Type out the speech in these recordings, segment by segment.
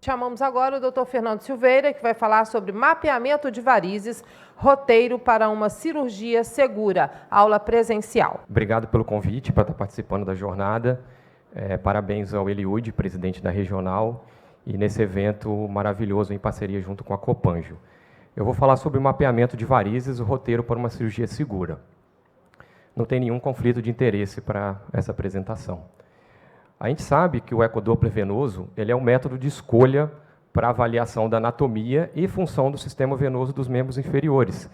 Chamamos agora o Dr. Fernando Silveira, que vai falar sobre mapeamento de varizes, roteiro para uma cirurgia segura, aula presencial. Obrigado pelo convite para estar participando da jornada. Parabéns ao Eliud, presidente da Regional, e nesse evento maravilhoso em parceria junto com a Copanjo. Eu vou falar sobre o mapeamento de varizes, o roteiro para uma cirurgia segura. Não tem nenhum conflito de interesse para essa apresentação. A gente sabe que o ecodoppler venoso ele é um método de escolha para avaliação da anatomia e função do sistema venoso dos membros inferiores,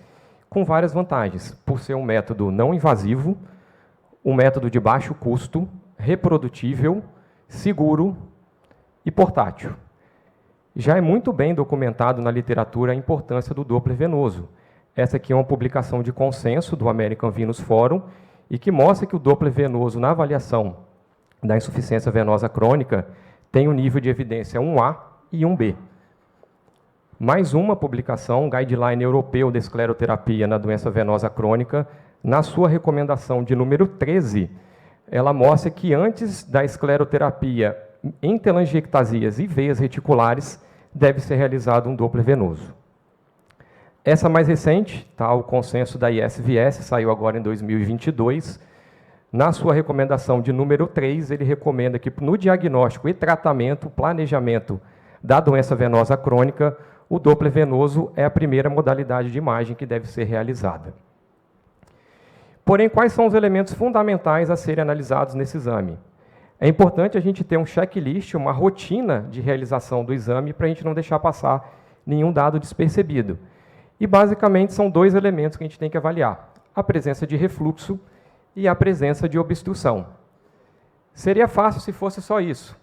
com várias vantagens, por ser um método não invasivo, um método de baixo custo, reprodutível, seguro e portátil. Já é muito bem documentado na literatura a importância do Doppler venoso. Essa aqui é uma publicação de consenso do American Venous Forum e que mostra que o Doppler venoso na avaliação da insuficiência venosa crônica tem um nível de evidência 1A e 1B. Mais uma publicação, Guideline Europeu de Escleroterapia na doença venosa crônica, na sua recomendação de número 13, ela mostra que antes da escleroterapia em telangiectasias e veias reticulares, deve ser realizado um Doppler venoso. Essa mais recente, o consenso da ISVS, saiu agora em 2022, na sua recomendação de número 3, ele recomenda que no diagnóstico e tratamento, planejamento da doença venosa crônica, o Doppler venoso é a primeira modalidade de imagem que deve ser realizada. Porém, quais são os elementos fundamentais a serem analisados nesse exame? É importante a gente ter um checklist, uma rotina de realização do exame para a gente não deixar passar nenhum dado despercebido. E, basicamente, são dois elementos que a gente tem que avaliar: a presença de refluxo e a presença de obstrução. Seria fácil se fosse só isso,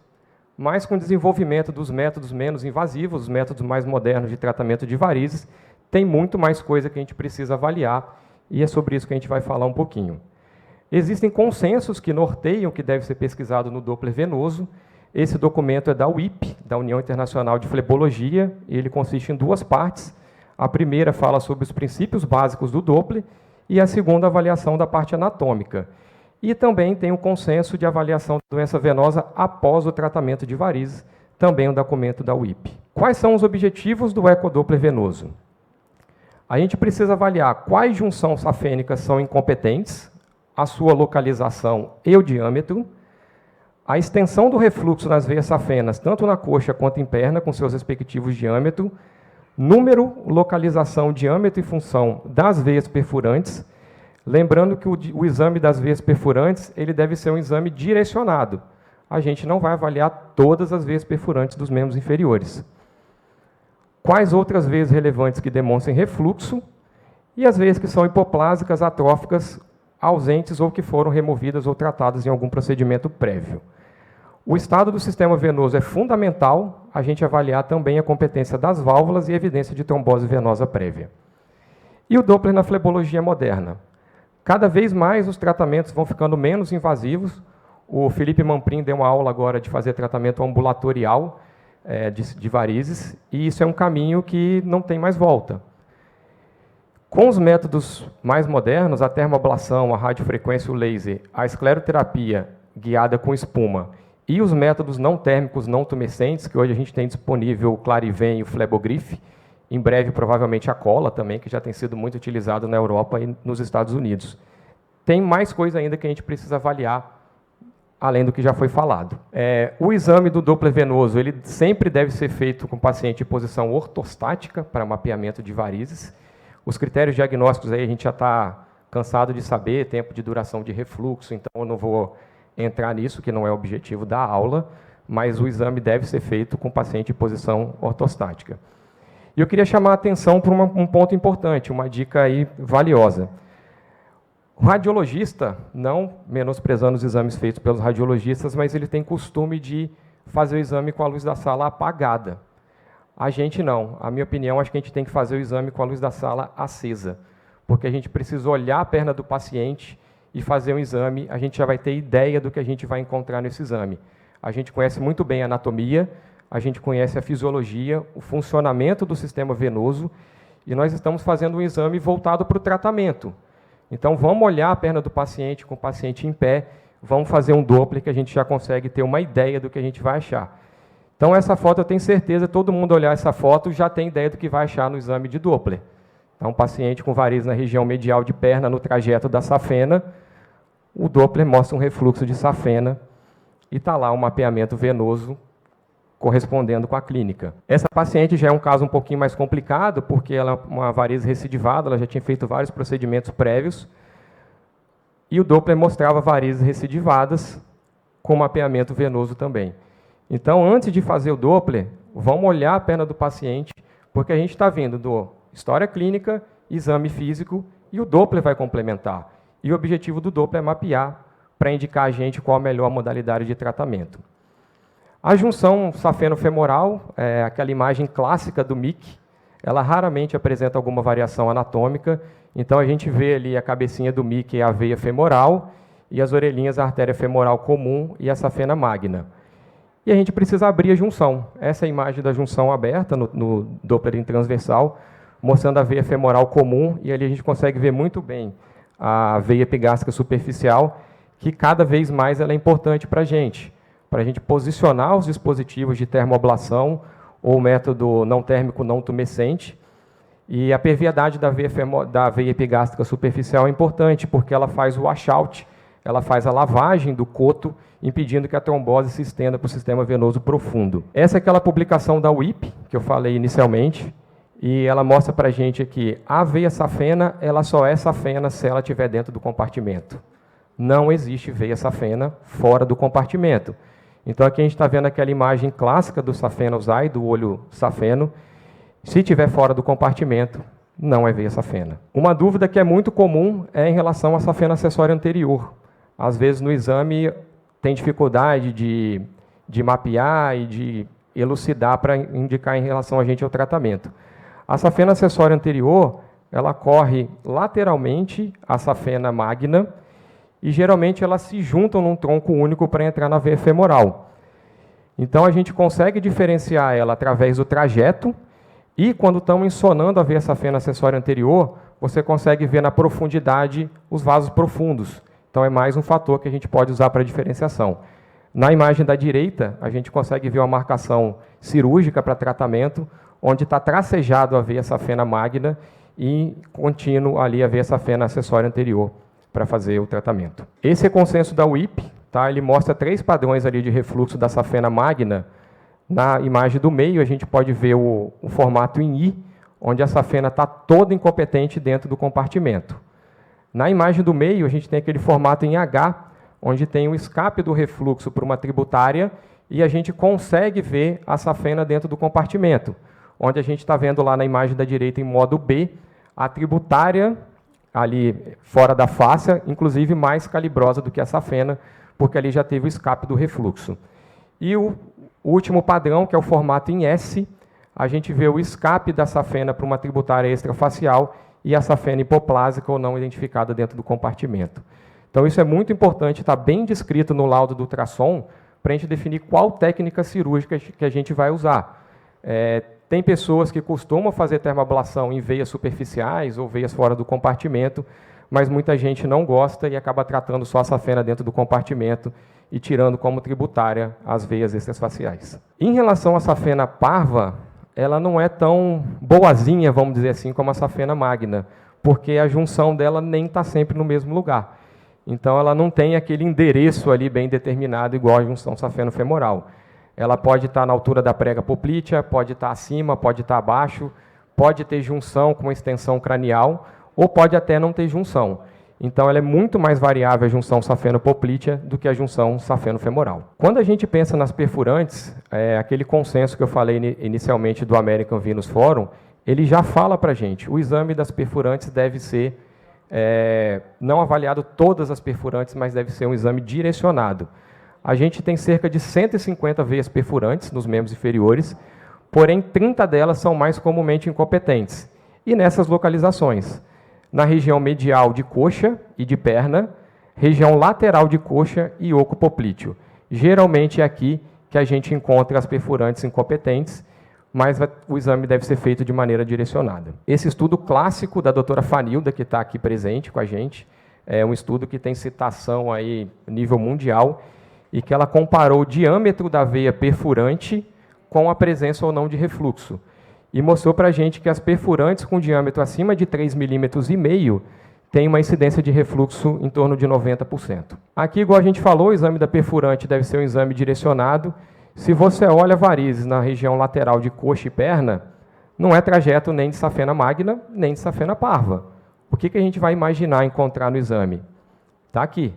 mas com o desenvolvimento dos métodos menos invasivos, os métodos mais modernos de tratamento de varizes, tem muito mais coisa que a gente precisa avaliar, e é sobre isso que a gente vai falar um pouquinho. Existem consensos que norteiam o que deve ser pesquisado no Doppler venoso. Esse documento é da UIP, da União Internacional de Flebologia, e ele consiste em duas partes. A primeira fala sobre os princípios básicos do Doppler, e a segunda, a avaliação da parte anatômica. E também tem um consenso de avaliação da doença venosa após o tratamento de varizes, também um documento da UIP. Quais são os objetivos do ecodoppler venoso? A gente precisa avaliar quais junções safênicas são incompetentes, a sua localização e o diâmetro, a extensão do refluxo nas veias safenas, tanto na coxa quanto em perna, com seus respectivos diâmetros, número, localização, diâmetro e função das veias perfurantes. Lembrando que o exame das veias perfurantes ele deve ser um exame direcionado. A gente não vai avaliar todas as veias perfurantes dos membros inferiores. Quais outras veias relevantes que demonstrem refluxo e as veias que são hipoplásicas, atróficas, ausentes ou que foram removidas ou tratadas em algum procedimento prévio. O estado do sistema venoso é fundamental a gente avaliar também a competência das válvulas e evidência de trombose venosa prévia. E o Doppler na flebologia moderna. Cada vez mais os tratamentos vão ficando menos invasivos. O Felipe Mamprim deu uma aula agora de fazer tratamento ambulatorial de varizes, e isso é um caminho que não tem mais volta. Com os métodos mais modernos, a termoablação, a radiofrequência, o laser, a escleroterapia guiada com espuma, e os métodos não térmicos, não tumescentes, que hoje a gente tem disponível o Clariven e o Flebogrif, em breve provavelmente a cola também, que já tem sido muito utilizado na Europa e nos Estados Unidos. Tem mais coisa ainda que a gente precisa avaliar, além do que já foi falado. O exame do Doppler venoso ele sempre deve ser feito com o paciente em posição ortostática para mapeamento de varizes. Os critérios diagnósticos aí a gente já está cansado de saber, tempo de duração de refluxo, então eu não vou entrar nisso, que não é o objetivo da aula, mas o exame deve ser feito com o paciente em posição ortostática. E eu queria chamar a atenção para um ponto importante, uma dica aí valiosa. O radiologista, não menosprezando os exames feitos pelos radiologistas, mas ele tem costume de fazer o exame com a luz da sala apagada. A gente não. A minha opinião, acho que a gente tem que fazer o exame com a luz da sala acesa, porque a gente precisa olhar a perna do paciente e fazer um exame, a gente já vai ter ideia do que a gente vai encontrar nesse exame. A gente conhece muito bem a anatomia, a gente conhece a fisiologia, o funcionamento do sistema venoso, e nós estamos fazendo um exame voltado para o tratamento. Então, vamos olhar a perna do paciente com o paciente em pé, vamos fazer um Doppler que a gente já consegue ter uma ideia do que a gente vai achar. Então, essa foto, eu tenho certeza, todo mundo olhar essa foto já tem ideia do que vai achar no exame de Doppler. Então, um paciente com varizes na região medial de perna, no trajeto da safena, o Doppler mostra um refluxo de safena e está lá um mapeamento venoso correspondendo com a clínica. Essa paciente já é um caso um pouquinho mais complicado, porque ela é uma varize recidivada, ela já tinha feito vários procedimentos prévios, e o Doppler mostrava varizes recidivadas com mapeamento venoso também. Então, antes de fazer o Doppler, vamos olhar a perna do paciente, porque a gente está vendo do história clínica, exame físico, e o Doppler vai complementar. E o objetivo do Doppler é mapear para indicar a gente qual a melhor modalidade de tratamento. A junção safeno-femoral, aquela imagem clássica do MIC, ela raramente apresenta alguma variação anatômica, então a gente vê ali a cabecinha do MIC e a veia femoral, e as orelhinhas, a artéria femoral comum e a safena magna. E a gente precisa abrir a junção. Essa é a imagem da junção aberta no Doppler transversal, mostrando a veia femoral comum, e ali a gente consegue ver muito bem a veia epigástrica superficial, que cada vez mais ela é importante para a gente posicionar os dispositivos de termoablação ou método não térmico não tumescente. E a perviedade da veia epigástrica superficial é importante, porque ela faz o washout, ela faz a lavagem do coto, impedindo que a trombose se estenda para o sistema venoso profundo. Essa é aquela publicação da WIP, que eu falei inicialmente, e ela mostra para a gente aqui, a veia safena, ela só é safena se ela estiver dentro do compartimento. Não existe veia safena fora do compartimento. Então, aqui a gente está vendo aquela imagem clássica do safena-usai, do olho safeno. Se estiver fora do compartimento, não é veia safena. Uma dúvida que é muito comum é em relação à safena acessória anterior. Às vezes, no exame, tem dificuldade de mapear e de elucidar para indicar em relação a gente ao tratamento. A safena acessória anterior, ela corre lateralmente à safena magna, e geralmente elas se juntam num tronco único para entrar na veia femoral. Então a gente consegue diferenciar ela através do trajeto, e quando estamos ensonando a veia safena acessória anterior, você consegue ver na profundidade os vasos profundos. Então é mais um fator que a gente pode usar para diferenciação. Na imagem da direita, a gente consegue ver uma marcação cirúrgica para tratamento, onde está tracejado a veia safena magna e contínuo ali a veia safena acessória anterior, para fazer o tratamento. Esse é o consenso da WIP, tá? Ele mostra 3 padrões ali de refluxo da safena magna. Na imagem do meio, a gente pode ver o formato em I, onde a safena está toda incompetente dentro do compartimento. Na imagem do meio, a gente tem aquele formato em H, onde tem o escape do refluxo para uma tributária, e a gente consegue ver a safena dentro do compartimento, onde a gente está vendo lá na imagem da direita, em modo B, a tributária ali fora da fáscia, inclusive mais calibrosa do que a safena, porque ali já teve o escape do refluxo. E o último padrão, que é o formato em S, a gente vê o escape da safena para uma tributária extrafacial e a safena hipoplásica ou não identificada dentro do compartimento. Então, isso é muito importante, está bem descrito no laudo do ultrassom, para a gente definir qual técnica cirúrgica que a gente vai usar. Tem pessoas que costumam fazer termoablação em veias superficiais ou veias fora do compartimento, mas muita gente não gosta e acaba tratando só a safena dentro do compartimento e tirando como tributária as veias extrafaciais. Em relação à safena parva, ela não é tão boazinha, vamos dizer assim, como a safena magna, porque a junção dela nem está sempre no mesmo lugar. Então, ela não tem aquele endereço ali bem determinado, igual a junção safeno-femoral. Ela pode estar na altura da prega poplítea, pode estar acima, pode estar abaixo, pode ter junção com uma extensão cranial, ou pode até não ter junção. Então, ela é muito mais variável a junção safeno-poplítea do que a junção safeno-femoral. Quando a gente pensa nas perfurantes, aquele consenso que eu falei inicialmente do American Venous Forum, ele já fala para a gente, o exame das perfurantes deve ser, não avaliado todas as perfurantes, mas deve ser um exame direcionado. A gente tem cerca de 150 veias perfurantes nos membros inferiores, porém 30 delas são mais comumente incompetentes. E nessas localizações, na região medial de coxa e de perna, região lateral de coxa e oco poplíteo. Geralmente é aqui que a gente encontra as perfurantes incompetentes, mas o exame deve ser feito de maneira direcionada. Esse estudo clássico da doutora Fanilda, que está aqui presente com a gente, é um estudo que tem citação aí nível mundial, e que ela comparou o diâmetro da veia perfurante com a presença ou não de refluxo. E mostrou para a gente que as perfurantes com diâmetro acima de 3,5 milímetros têm uma incidência de refluxo em torno de 90%. Aqui, igual a gente falou, o exame da perfurante deve ser um exame direcionado. Se você olha varizes na região lateral de coxa e perna, não é trajeto nem de safena magna, nem de safena parva. O que a gente vai imaginar encontrar no exame? Está aqui.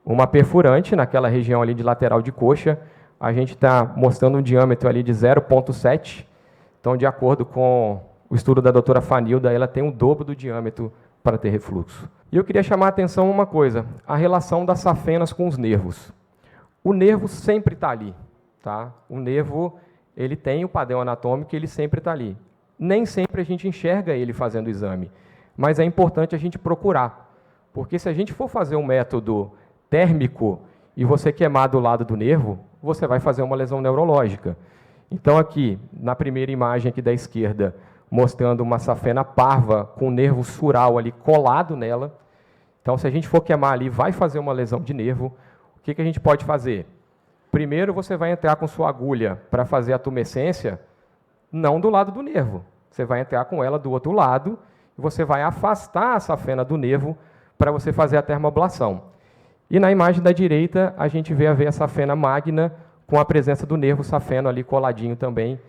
Uma perfurante naquela região ali de lateral de coxa, a gente está mostrando um diâmetro ali de 0,7. Então, de acordo com o estudo da doutora Fanilda, ela tem o dobro do diâmetro para ter refluxo. E eu queria chamar a atenção uma coisa, a relação das safenas com os nervos. O nervo sempre está ali. Tá? O nervo ele tem o padrão anatômico e ele sempre está ali. Nem sempre a gente enxerga ele fazendo o exame, mas é importante a gente procurar, porque se a gente for fazer um método térmico e você queimar do lado do nervo, você vai fazer uma lesão neurológica. Então aqui, na primeira imagem aqui da esquerda, mostrando uma safena parva com o nervo sural ali colado nela. Então, se a gente for queimar ali, vai fazer uma lesão de nervo. O que a gente pode fazer? Primeiro, você vai entrar com sua agulha para fazer a tumescência, não do lado do nervo. Você vai entrar com ela do outro lado e você vai afastar a safena do nervo para você fazer a termoablação. E na imagem da direita, a gente vê a veia safena magna com a presença do nervo safeno ali coladinho também.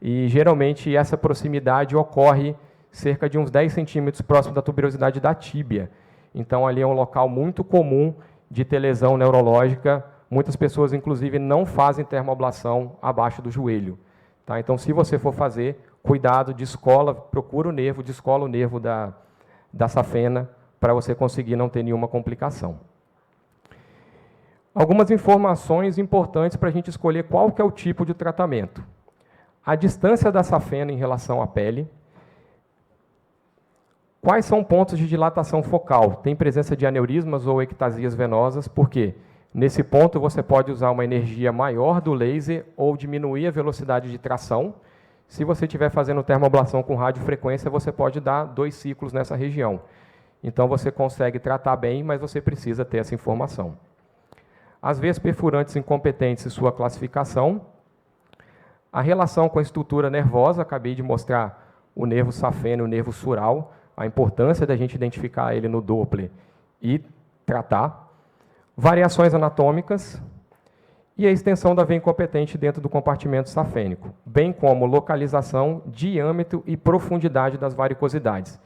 E, geralmente, essa proximidade ocorre cerca de uns 10 centímetros próximo da tuberosidade da tíbia. Então, ali é um local muito comum de ter lesão neurológica. Muitas pessoas, inclusive, não fazem termoablação abaixo do joelho. Tá? Então, se você for fazer, cuidado, descola, procura o nervo, descola o nervo da safena, para você conseguir não ter nenhuma complicação. Algumas informações importantes para a gente escolher qual que é o tipo de tratamento. A distância da safena em relação à pele. Quais são pontos de dilatação focal? Tem presença de aneurismas ou ectasias venosas? Por quê? Nesse ponto, você pode usar uma energia maior do laser ou diminuir a velocidade de tração. Se você estiver fazendo termoablação com radiofrequência, você pode dar 2 ciclos nessa região. Então, você consegue tratar bem, mas você precisa ter essa informação. As veias perfurantes incompetentes e sua classificação. A relação com a estrutura nervosa, acabei de mostrar o nervo safeno e o nervo sural, a importância da gente identificar ele no Doppler e tratar. Variações anatômicas e a extensão da veia incompetente dentro do compartimento safênico, bem como localização, diâmetro e profundidade das varicosidades.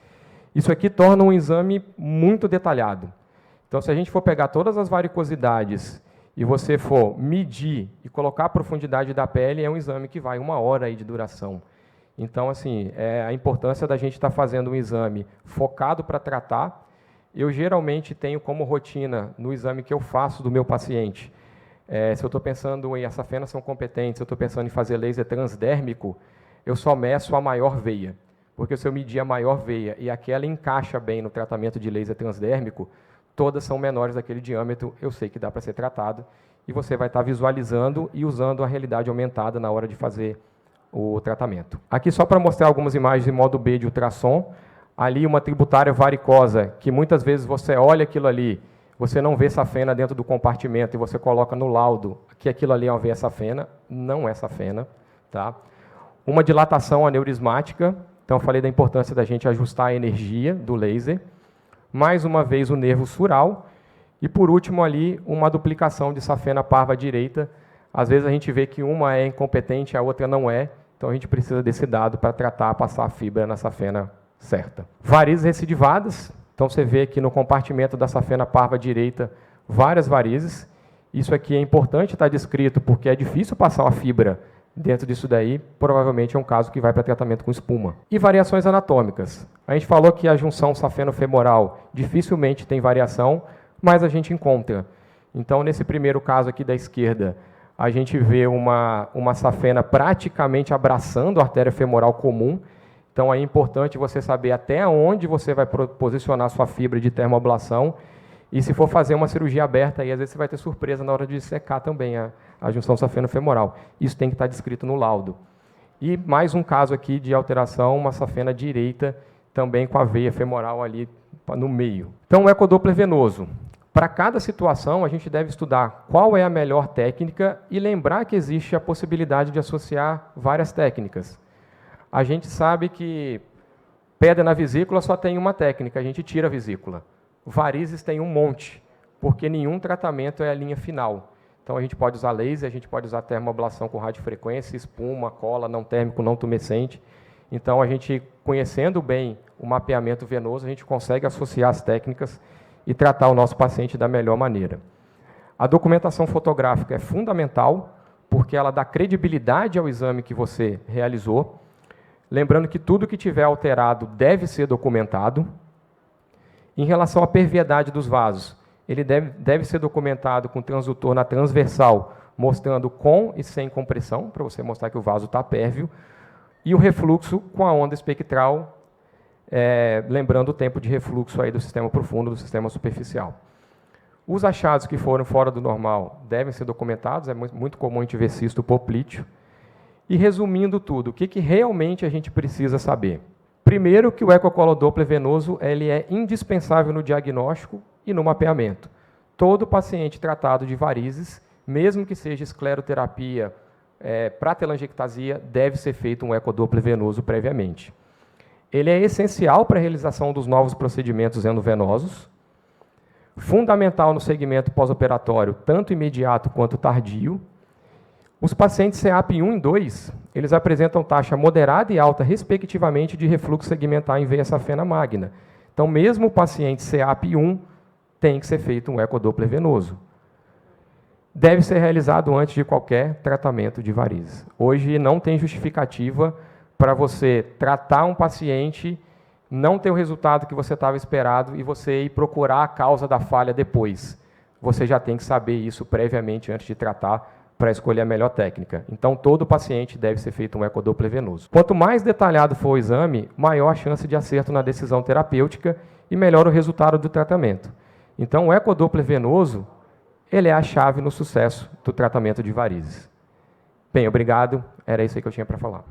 Isso aqui torna um exame muito detalhado. Então, se a gente for pegar todas as varicosidades e você for medir e colocar a profundidade da pele, é um exame que vai 1 hora aí de duração. Então, assim, a importância da gente estar fazendo um exame focado para tratar. Eu geralmente tenho como rotina, no exame que eu faço do meu paciente, se eu estou pensando em as safenas são competentes, se eu estou pensando em fazer laser transdérmico, eu só meço a maior veia. Porque se eu medir a maior veia e aquela encaixa bem no tratamento de laser transdérmico, todas são menores daquele diâmetro, eu sei que dá para ser tratado, e você vai estar visualizando e usando a realidade aumentada na hora de fazer o tratamento. Aqui só para mostrar algumas imagens em modo B de ultrassom, ali uma tributária varicosa, que muitas vezes você olha aquilo ali, você não vê safena dentro do compartimento e você coloca no laudo que aquilo ali é uma veia safena, não é safena. Tá? Uma dilatação aneurismática, então eu falei da importância da gente ajustar a energia do laser. Mais uma vez o nervo sural. E por último ali, uma duplicação de safena parva direita. Às vezes a gente vê que uma é incompetente, a outra não é. Então a gente precisa desse dado para tratar, passar a fibra na safena certa. Varizes recidivadas. Então você vê aqui no compartimento da safena parva direita várias varizes. Isso aqui é importante estar descrito porque é difícil passar uma fibra dentro disso daí. Provavelmente é um caso que vai para tratamento com espuma. E variações anatômicas. A gente falou que a junção safeno-femoral dificilmente tem variação, mas a gente encontra. Então, nesse primeiro caso aqui da esquerda, a gente vê uma safena praticamente abraçando a artéria femoral comum. Então, é importante você saber até onde você vai posicionar sua fibra de termoablação. E se for fazer uma cirurgia aberta, aí, às vezes você vai ter surpresa na hora de secar também a junção safeno-femoral. Isso tem que estar descrito no laudo. E mais um caso aqui de alteração, uma safena direita, também com a veia femoral ali no meio. Então, o ecodoppler venoso. Para cada situação, a gente deve estudar qual é a melhor técnica e lembrar que existe a possibilidade de associar várias técnicas. A gente sabe que pedra na vesícula só tem uma técnica, a gente tira a vesícula. Varizes tem um monte, porque nenhum tratamento é a linha final. Então, a gente pode usar laser, a gente pode usar termoablação com radiofrequência, espuma, cola, não térmico, não tumescente. Então, a gente, conhecendo bem o mapeamento venoso, a gente consegue associar as técnicas e tratar o nosso paciente da melhor maneira. A documentação fotográfica é fundamental, porque ela dá credibilidade ao exame que você realizou. Lembrando que tudo que tiver alterado deve ser documentado. Em relação à perviedade dos vasos, ele deve ser documentado com transdutor na transversal, mostrando com e sem compressão, para você mostrar que o vaso está pérvio, e o refluxo com a onda espectral, lembrando o tempo de refluxo aí do sistema profundo, do sistema superficial. Os achados que foram fora do normal devem ser documentados, é muito comum a gente ver cisto poplíteo. E resumindo tudo, o que realmente a gente precisa saber? Primeiro, que o ecocolor venoso ele é indispensável no diagnóstico e no mapeamento. Todo paciente tratado de varizes, mesmo que seja escleroterapia para telangiectasia, deve ser feito um ecodoppler venoso previamente. Ele é essencial para a realização dos novos procedimentos endovenosos, fundamental no segmento pós-operatório, tanto imediato quanto tardio. Os pacientes CEAP 1 e 2, eles apresentam taxa moderada e alta, respectivamente, de refluxo segmentar em veia safena magna. Então, mesmo o paciente CEAP 1 tem que ser feito um ecodoppler venoso. Deve ser realizado antes de qualquer tratamento de varizes. Hoje não tem justificativa para você tratar um paciente, não ter o resultado que você estava esperado e você ir procurar a causa da falha depois. Você já tem que saber isso previamente antes de tratar, para escolher a melhor técnica. Então, todo paciente deve ser feito um ecodoppler venoso. Quanto mais detalhado for o exame, maior a chance de acerto na decisão terapêutica e melhor o resultado do tratamento. Então, o ecodoppler venoso, ele é a chave no sucesso do tratamento de varizes. Bem, obrigado. Era isso aí que eu tinha para falar.